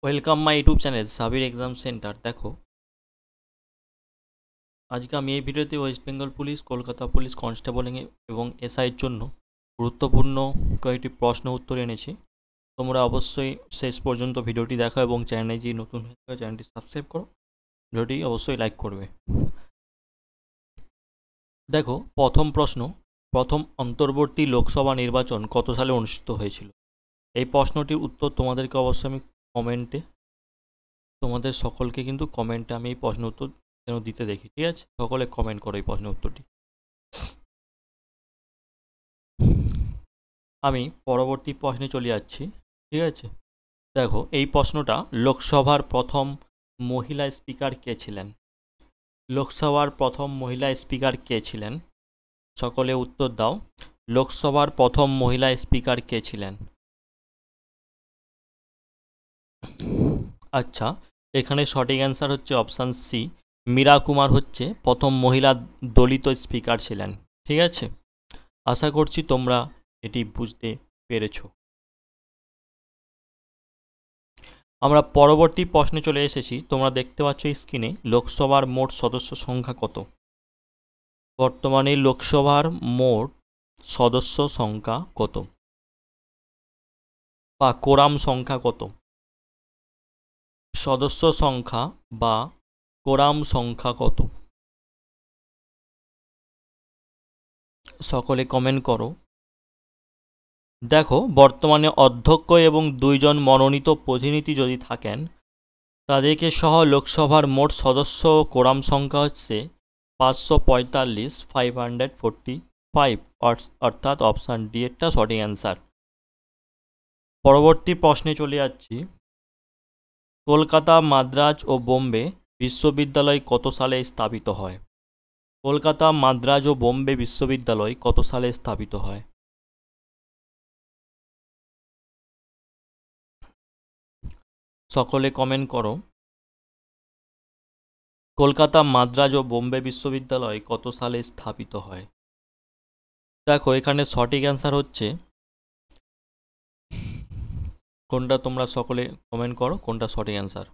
Welcome my YouTube channel Sabir exam centre. দেখো, আজকে আমি এই ভিডিওতে ওয়েস্ট বেঙ্গল পুলিশ, কলকাতা পুলিশ কনস্টেবলিং এবং এসআইয়ের জন্য গুরুত্বপূর্ণ কয়েকটি প্রশ্ন উত্তর এনেছি। তোমরা অবশ্যই শেষ পর্যন্ত ভিডিওটি দেখো এবং চ্যানেলে যদি নতুন হয়ে থাকে চ্যানেলটি সাবস্ক্রাইব করো, ভিডিওটি অবশ্যই লাইক করবে। দেখো, প্রথম প্রশ্ন, প্রথম অন্তর্বর্তী লোকসভা নির্বাচন কত সালে অনুষ্ঠিত হয়েছিল? এই প্রশ্নটির উত্তর তোমাদেরকে অবশ্যই আমি কমেন্টে, তোমাদের সকলকে কিন্তু কমেন্টে আমি এই প্রশ্ন উত্তর যেন দিতে দেখি। ঠিক আছে, সকলে কমেন্ট করো এই প্রশ্নের উত্তরটি। আমি পরবর্তী প্রশ্নে চলে যাচ্ছি। ঠিক আছে, দেখো এই প্রশ্নটা, লোকসভার প্রথম মহিলা স্পিকার কে ছিলেন? লোকসভার প্রথম মহিলা স্পিকার কে ছিলেন? সকলে উত্তর দাও। লোকসভার প্রথম মহিলা স্পিকার কে ছিলেন? আচ্ছা, এখানে সঠিক অ্যান্সার হচ্ছে অপশান সি, মীরা কুমার হচ্ছে প্রথম মহিলা দলিত স্পিকার ছিলেন। ঠিক আছে, আশা করছি তোমরা এটি বুঝতে পেরেছো। আমরা পরবর্তী প্রশ্নে চলে এসেছি। তোমরা দেখতে পাচ্ছ স্ক্রিনে লোকসভার মোট সদস্য সংখ্যা কত? বর্তমানে লোকসভার মোট সদস্য সংখ্যা কত, বা কোরাম সংখ্যা কত? সদস্য সংখ্যা বা কোরাম সংখ্যা কত? সকলে কমেন্ট করো। দেখো, বর্তমানে অধ্যক্ষ এবং দুইজন মনোনীত প্রতিনিধি যদি থাকেন, তাদেরকে সহ লোকসভার মোট সদস্য কোরাম সংখ্যা হচ্ছে 545, 545, অর্থাৎ অপশান ডি এরটা সঠিক অ্যান্সার। পরবর্তী প্রশ্নে চলে যাচ্ছি। কলকাতা, মাদ্রাজ ও বোম্বে বিশ্ববিদ্যালয় কত সালে স্থাপিত হয়? কলকাতা, মাদ্রাজ ও বোম্বে বিশ্ববিদ্যালয় কত সালে স্থাপিত হয়? সকলে কমেন্ট করো। কলকাতা, মাদ্রাজ ও বোম্বে বিশ্ববিদ্যালয় কত সালে স্থাপিত হয়? দেখো, এখানে সঠিক অ্যান্সার হচ্ছে কোনটা, তোমরা সকলে কমেন্ট করো কোনটা সঠিক অ্যান্সার।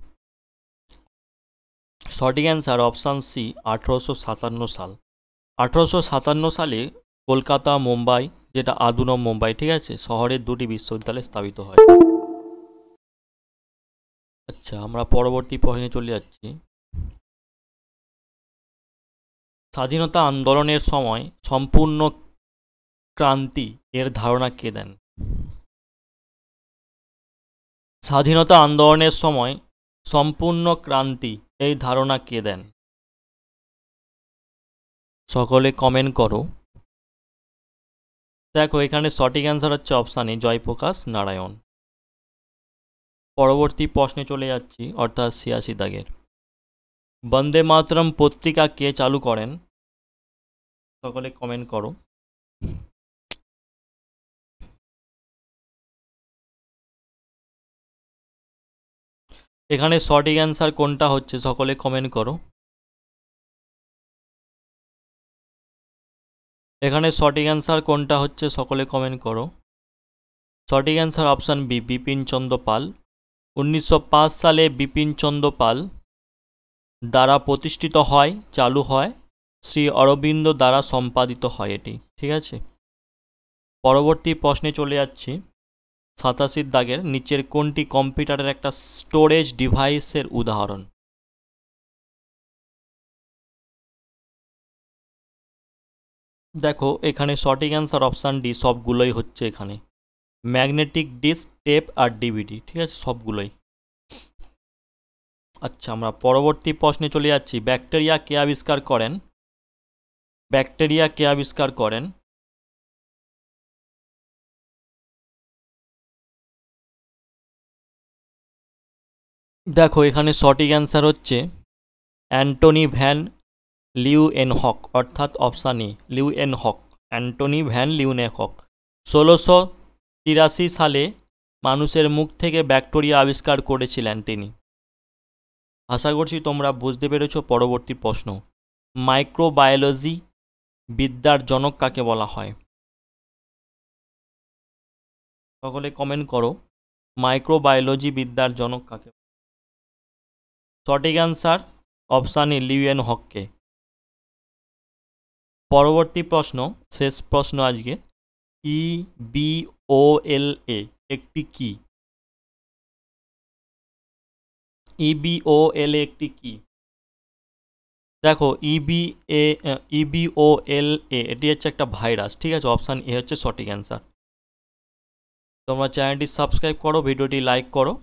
সঠিক অ্যান্সার অপশান সি, 1857 সাল। 1857 সালে কলকাতা, মুম্বাই, যেটা আদুনম মুম্বাই, ঠিক আছে, শহরের দুটি বিশ্ববিদ্যালয় স্থাপিত হয়। আচ্ছা, আমরা পরবর্তী প্রশ্নে চলে যাচ্ছি। স্বাধীনতা আন্দোলনের সময় সম্পূর্ণ ক্রান্তি এর ধারণা কে দেন? স্বাধীনতা আন্দোলনের সময় সম্পূর্ণ ক্রান্তি এই ধারণা কে দেন? সকলে কমেন্ট করো। দেখো, এখানে সঠিক অ্যান্সার হচ্ছে অপশান এ, জয়প্রকাশ নারায়ণ। পরবর্তী প্রশ্নে চলে যাচ্ছি, অর্থাৎ 86 দাগের। বন্দে মাতরম পত্রিকা কে চালু করেন? সকলে কমেন্ট করো। এখানে সঠিক অ্যান্সার কোনটা হচ্ছে সকলে কমেন্ট করো। এখানে সঠিক অ্যান্সার কোনটা হচ্ছে সকলে কমেন্ট করো। সঠিক অ্যান্সার অপশান বি, বিপিনচন্দ্র পাল। 1905 সালে বিপিনচন্দ্র পাল দ্বারা প্রতিষ্ঠিত হয়, চালু হয়, শ্রী অরবিন্দ দ্বারা সম্পাদিত হয় এটি। ঠিক আছে, পরবর্তী প্রশ্নে চলে যাচ্ছি। 87 দাগের নিচের কোনটি কম্পিউটারের একটা স্টোরেজ ডিভাইসের উদাহরণ? দেখো, এখানে সঠিক অ্যান্সার অপশান ডি, সবগুলোই হচ্ছে এখানে। ম্যাগনেটিক ডিস্ক, টেপ আর ডিভিডি, ঠিক আছে, সবগুলোই। আচ্ছা, আমরা পরবর্তী প্রশ্নে চলে যাচ্ছি। ব্যাকটেরিয়া কে আবিষ্কার করেন? ব্যাকটেরিয়া কে আবিষ্কার করেন? দেখো, এখানে সঠিক অ্যান্সার হচ্ছে অ্যান্টনি ভ্যান লিউএনহক, অর্থাৎ অপশান এ, লিউএনহক, অ্যান্টনি ভ্যান লিউএনহক। 1683 সালে মানুষের মুখ থেকে ব্যাকটেরিয়া আবিষ্কার করেছিলেন তিনি। আশা করছি তোমরা বুঝতে পেরেছো। পরবর্তী প্রশ্ন, মাইক্রোবায়োলজি বিদ্যার জনক কাকে বলা হয়? সকলে কমেন্ট করো। মাইক্রোবায়োলজি বিদ্যার জনক কাকে? সঠিক অ্যান্সার অপশান এ লিউয়েন হককে। পরবর্তী প্রশ্ন, শেষ প্রশ্ন আজকে, EBOLA একটি কি? EBOLA একটি কি? দেখো EBOLA এটি হচ্ছে একটা ভাইরাস, ঠিক আছে। অপশান এ হচ্ছে সঠিক অ্যান্সার। তোমরা চ্যানেলটি সাবস্ক্রাইব করো, ভিডিওটি লাইক করো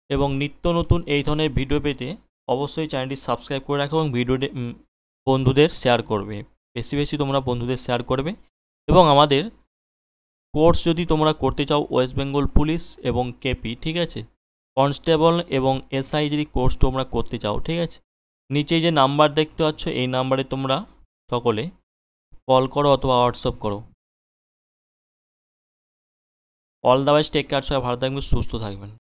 এবং নিত্য নতুন এই ধরনের ভিডিও পেতে অবশ্যই চ্যানেলটি সাবস্ক্রাইব করে রাখো এবং ভিডিওটি বন্ধুদের শেয়ার করবে। বেশি বেশি তোমরা বন্ধুদের শেয়ার করবে। এবং আমাদের কোর্স যদি তোমরা করতে চাও ওয়েস্ট বেঙ্গল পুলিশ এবং কেপি, ঠিক আছে, কনস্টেবল এবং SI যদি কোর্স তোমরা করতে চাও, ঠিক আছে, নিচে যে নাম্বার দেখতে পাচ্ছ এই নাম্বারে তোমরা সকলে কল করো অথবা হোয়াটসঅ্যাপ করো। All the best, take care, সবাই ভালো থাকবেন, সুস্থ থাকবেন।